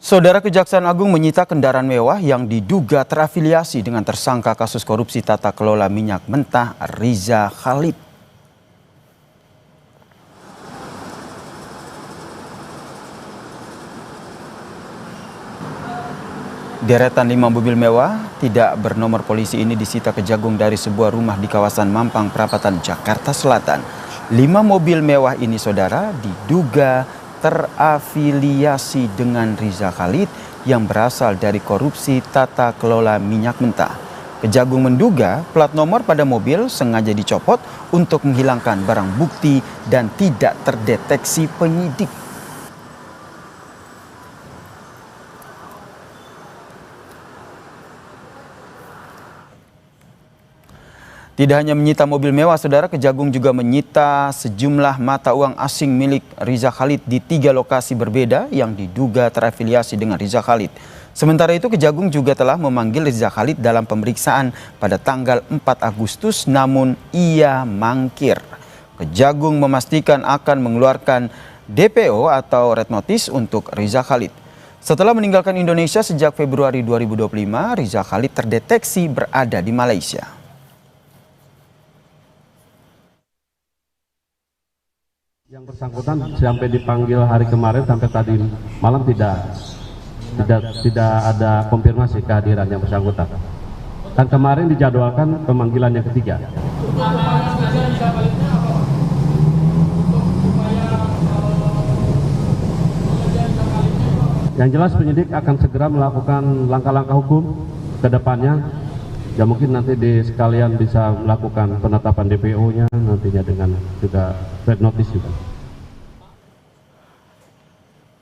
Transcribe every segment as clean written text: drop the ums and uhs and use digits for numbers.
Saudara Kejaksaan Agung menyita kendaraan mewah yang diduga terafiliasi dengan tersangka kasus korupsi tata kelola minyak mentah Riza Khalid. Deretan 5 mobil mewah tidak bernomor polisi ini disita Kejagung dari sebuah rumah di kawasan Mampang Perapatan, Jakarta Selatan. 5 mobil mewah ini, saudara, diduga terafiliasi dengan Riza Khalid yang berasal dari korupsi tata kelola minyak mentah. Kejagung menduga plat nomor pada mobil sengaja dicopot untuk menghilangkan barang bukti dan tidak terdeteksi penyidik. Tidak hanya menyita mobil mewah, saudara, Kejagung juga menyita sejumlah mata uang asing milik Riza Khalid di 3 lokasi berbeda yang diduga terafiliasi dengan Riza Khalid. Sementara itu, Kejagung juga telah memanggil Riza Khalid dalam pemeriksaan pada tanggal 4 Agustus, namun ia mangkir. Kejagung memastikan akan mengeluarkan DPO atau Red Notice untuk Riza Khalid. Setelah meninggalkan Indonesia sejak Februari 2025, Riza Khalid terdeteksi berada di Malaysia. Yang bersangkutan sampai dipanggil hari kemarin sampai tadi malam tidak ada konfirmasi kehadiran yang bersangkutan. Dan kemarin dijadwalkan pemanggilan yang ketiga. Yang jelas penyidik akan segera melakukan langkah-langkah hukum ke depannya. Ya mungkin nanti sekalian bisa melakukan penetapan DPO-nya nantinya dengan juga red notice juga.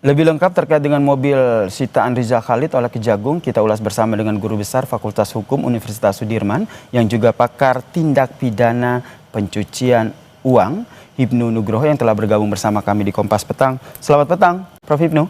Lebih lengkap terkait dengan mobil sitaan Riza Khalid oleh Kejagung, kita ulas bersama dengan Guru Besar Fakultas Hukum Universitas Sudirman yang juga pakar tindak pidana pencucian uang, Hipnu Nugroho, yang telah bergabung bersama kami di Kompas Petang. Selamat petang, Prof. Hipnu.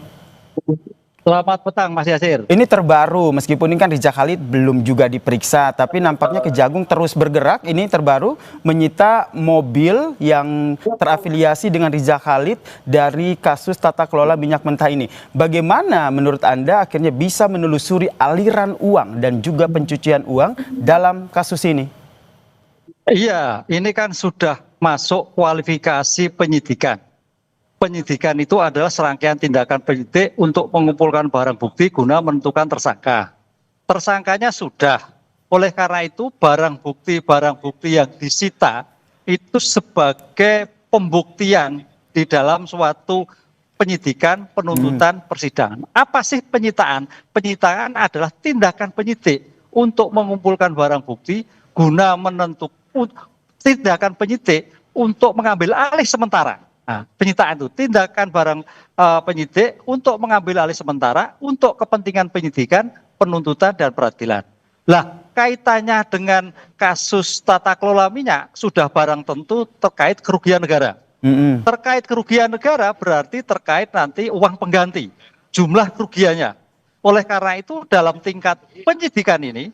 Selamat petang, Mas Yasir. Ini terbaru, meskipun ini kan Riza Khalid belum juga diperiksa, tapi nampaknya Kejagung terus bergerak. Ini terbaru menyita mobil yang terafiliasi dengan Riza Khalid dari kasus tata kelola minyak mentah ini. Bagaimana menurut Anda akhirnya bisa menelusuri aliran uang dan juga pencucian uang dalam kasus ini? Iya, ini kan sudah masuk kualifikasi penyidikan. Penyidikan itu adalah serangkaian tindakan penyidik untuk mengumpulkan barang bukti guna menentukan tersangka. Tersangkanya sudah. Oleh karena itu barang bukti yang disita itu sebagai pembuktian di dalam suatu penyidikan, penuntutan, persidangan. Apa sih penyitaan? Penyitaan adalah tindakan penyidik untuk mengumpulkan barang bukti guna menentukan, tindakan penyidik untuk mengambil alih sementara. Nah, penyitaan itu tindakan barang penyidik untuk mengambil alih sementara untuk kepentingan penyidikan, penuntutan, dan peradilan. Lah, kaitannya dengan kasus tata kelola minyak sudah barang tentu terkait kerugian negara. Terkait kerugian negara berarti terkait nanti uang pengganti, jumlah kerugiannya. Oleh karena itu dalam tingkat penyidikan ini,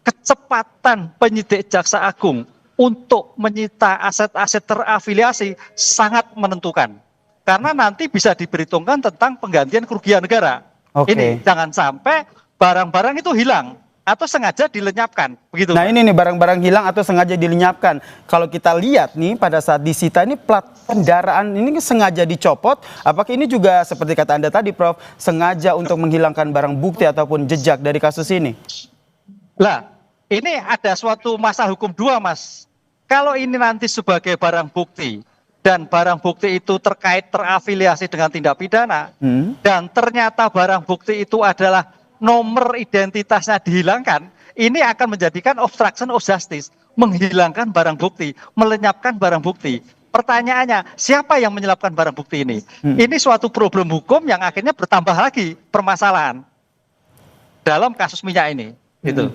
kecepatan penyidik Jaksa Agung untuk menyita aset-aset terafiliasi sangat menentukan. Karena nanti bisa diperhitungkan tentang penggantian kerugian negara. Ini jangan sampai barang-barang itu hilang atau sengaja dilenyapkan. Begitu. Nah, ini nih barang-barang hilang atau sengaja dilenyapkan. Kalau kita lihat nih pada saat disita ini plat kendaraan ini sengaja dicopot. Apakah ini juga seperti kata Anda tadi, Prof, sengaja untuk menghilangkan barang bukti ataupun jejak dari kasus ini? Lah, ini ada suatu masalah hukum dua, Mas. Kalau ini nanti sebagai barang bukti dan barang bukti itu terkait terafiliasi dengan tindak pidana dan ternyata barang bukti itu adalah nomor identitasnya dihilangkan, ini akan menjadikan obstruction of justice, menghilangkan barang bukti, melenyapkan barang bukti. Pertanyaannya, siapa yang menyelapkan barang bukti ini? Ini suatu problem hukum yang akhirnya bertambah lagi permasalahan dalam kasus minyak ini. Gitu.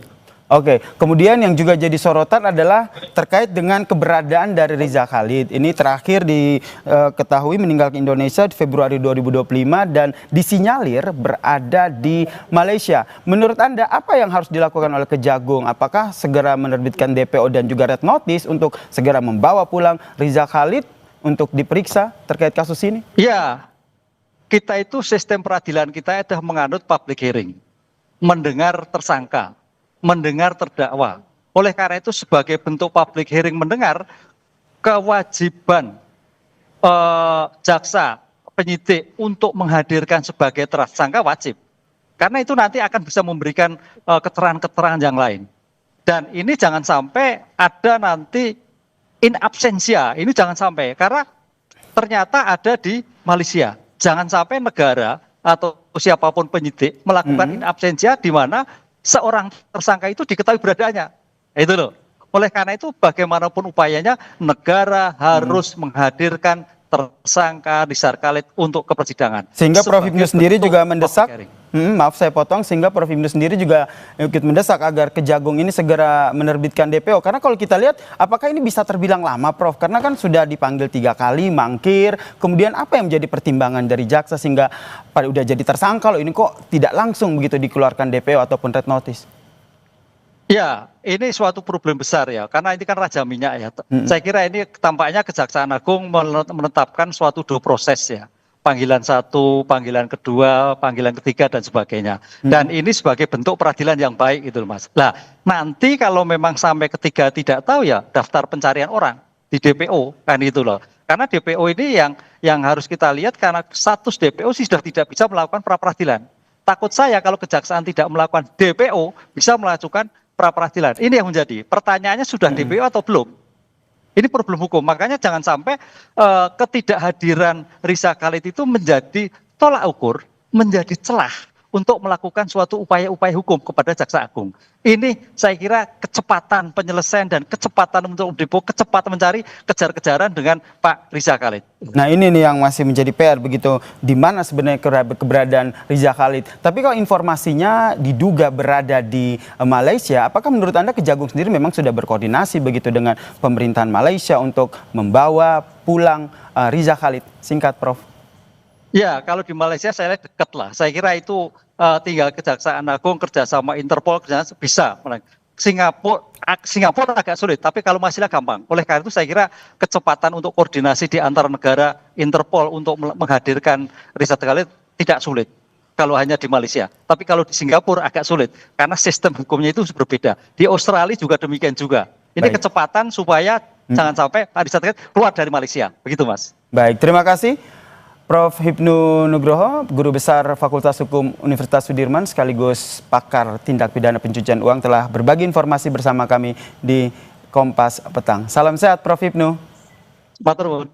Oke, kemudian yang juga jadi sorotan adalah terkait dengan keberadaan dari Riza Khalid. Ini terakhir diketahui meninggalkan Indonesia di Februari 2025 dan disinyalir berada di Malaysia. Menurut Anda apa yang harus dilakukan oleh Kejagung? Apakah segera menerbitkan DPO dan juga Red Notice untuk segera membawa pulang Riza Khalid untuk diperiksa terkait kasus ini? Iya. kita itu sistem peradilan kita adalah menganut public hearing, mendengar tersangka, mendengar terdakwa. Oleh karena itu sebagai bentuk public hearing mendengar, kewajiban jaksa penyidik untuk menghadirkan sebagai tersangka wajib. Karena itu nanti akan bisa memberikan keterangan-keterangan yang lain. Dan ini jangan sampai ada nanti in absentia, ini jangan sampai, karena ternyata ada di Malaysia. Jangan sampai negara atau siapapun penyidik melakukan in absentia di mana seorang tersangka itu diketahui beradaannya. Itu loh. Oleh karena itu bagaimanapun upayanya negara harus menghadirkan tersangka Rizal Khalid untuk ke persidangan. Sehingga Prof. Hipnu sendiri juga mendesak, maaf saya potong, sehingga Prof. Hipnu sendiri juga ikut mendesak agar Kejagung ini segera menerbitkan DPO. Karena kalau kita lihat, apakah ini bisa terbilang lama, Prof? Karena kan sudah dipanggil 3 kali, mangkir. Kemudian apa yang menjadi pertimbangan dari jaksa sehingga pada udah jadi tersangka, loh ini kok tidak langsung begitu dikeluarkan DPO ataupun red notice? Ya, ini suatu problem besar ya, karena ini kan raja minyak ya. Saya kira ini tampaknya Kejaksaan Agung menetapkan suatu dua proses ya. Panggilan 1, panggilan kedua, panggilan ketiga dan sebagainya. Dan ini sebagai bentuk peradilan yang baik itu Mas. Nah, nanti kalau memang sampai ketiga tidak tahu ya daftar pencarian orang di DPO kan itu loh. Karena DPO ini yang harus kita lihat karena status DPO sih sudah tidak bisa melakukan pra peradilan. Takut saya kalau Kejaksaan tidak melakukan DPO bisa melakukan pra peradilan. Ini yang menjadi pertanyaannya sudah DPO atau belum? Ini problem hukum. Makanya jangan sampai ketidakhadiran Rizal Khalid itu menjadi tolak ukur, menjadi celah untuk melakukan suatu upaya-upaya hukum kepada Jaksa Agung. Ini saya kira kecepatan penyelesaian dan kecepatan untuk DPO, kecepatan mencari kejar-kejaran dengan Pak Rizal Khalid. Nah ini nih yang masih menjadi PR begitu, di mana sebenarnya keberadaan Rizal Khalid. Tapi kalau informasinya diduga berada di Malaysia, apakah menurut Anda Kejagung sendiri memang sudah berkoordinasi begitu dengan pemerintahan Malaysia untuk membawa pulang Rizal Khalid? Singkat Prof. Ya, kalau di Malaysia saya lihat dekat lah. Saya kira itu tinggal Kejaksaan Agung kerjasama Interpol bisa. Singapura agak sulit, tapi kalau Malaysia gampang. Oleh karena itu saya kira kecepatan untuk koordinasi di antar negara Interpol untuk menghadirkan Rizal Khalid tidak sulit. Kalau hanya di Malaysia, tapi kalau di Singapura agak sulit karena sistem hukumnya itu berbeda. Di Australia juga demikian juga. Ini kecepatan supaya jangan sampai Rizal Khalid keluar dari Malaysia. Begitu Mas. Baik, terima kasih. Prof. Hipnu Nugroho, Guru Besar Fakultas Hukum Universitas Sudirman sekaligus pakar tindak pidana pencucian uang telah berbagi informasi bersama kami di Kompas Petang. Salam sehat Prof. Hipnu. Matur nuwun.